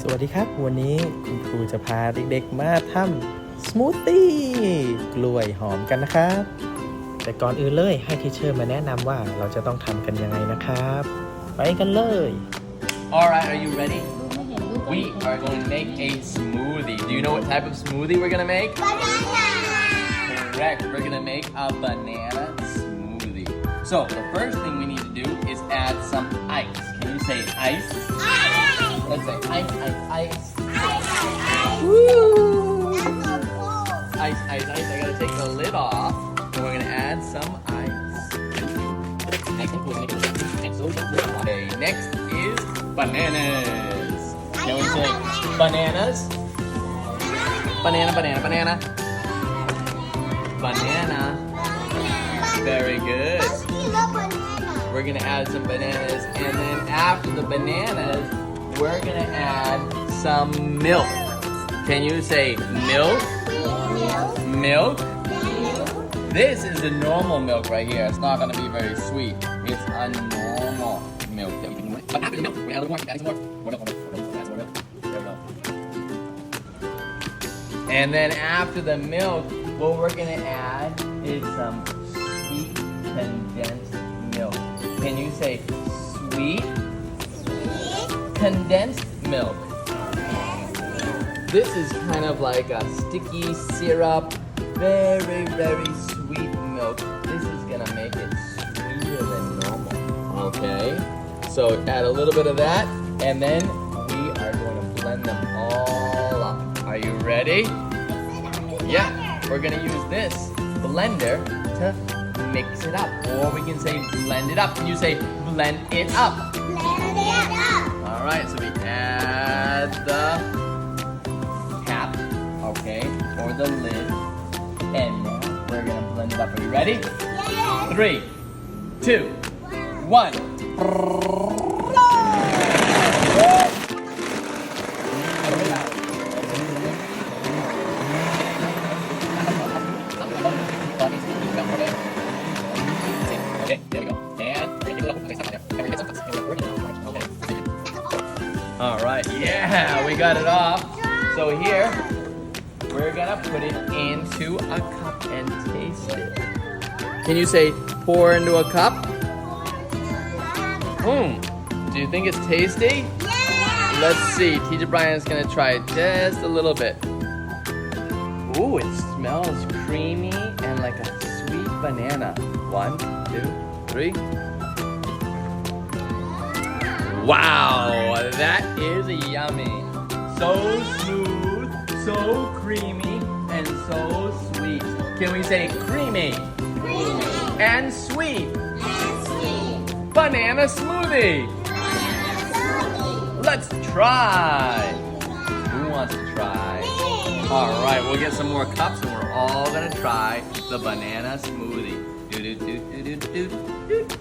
สวัสดีครับวันนี้คุณครูจะพาเด็กๆมาทำสมูทตี้กล้วยหอมกันนะครับแต่ก่อนอื่นเลยให้ทีเชอร์มาแนะนำว่าเราจะต้องทำกันยังไงนะครับไปกันเลย Alright, are you ready? We are going to make a smoothie. Do you know what type of smoothie we're going to make? Banana! Correct. We're going to make a banana smoothie. So, the first thing we need to do is add some ice. Can you say ice? Ice! Let's say ice, ice, ice. Ice, ice, Woo! That's so cool. Ice, ice, ice. I got to take the lid off. And we're going to add some ice. Okay, next is bananas. Can we say bananas? Banana, banana, banana. Banana. Very good. We're gonna add some bananas, and then after the bananas, we're gonna add some milk. Can you say milk? Milk? This is the normal milk right here. It's not gonna be very sweet. It's a normal milk that we can use. But after the milk, we add a little more. Add some more. More milk, more milk. Add some more milk. There we go. And then after the milk, what we're gonna add is some sweet condensed milk. Can you say sweet condensed milk? This is kind of like a sticky syrup, very, very sweet milk. This is gonna make it sweeter than normal. Okay? So add a little bit of that, and then we are going to blend them all up. Are you ready? Yeah, we're gonna use this blender to mix it up, or we can say blend it up. Can you say blend it up? Blend it up. All right, so we add the cap, okay, or the lid, and now we're gonna blend it up. Are you ready? Yes. 3, 2, 1. Okay, there we go. All right, yeah, we got it off. So here, we're gonna put it into a cup and taste it. Can you say pour into a cup? Do you think it's tasty? Yes. Let's see. Teacher Brian's gonna try it just a little bit. Ooh, it smells creamy and like a sweet banana. 1, 2, 3. Wow, that is yummy. So smooth, so creamy, and so sweet. Can we say creamy? Creamy. And sweet? And sweet. Banana smoothie. Let's try. Who wants to try? All right, we'll get some more cups and we're all gonna try the banana smoothie. Do do do do do do do.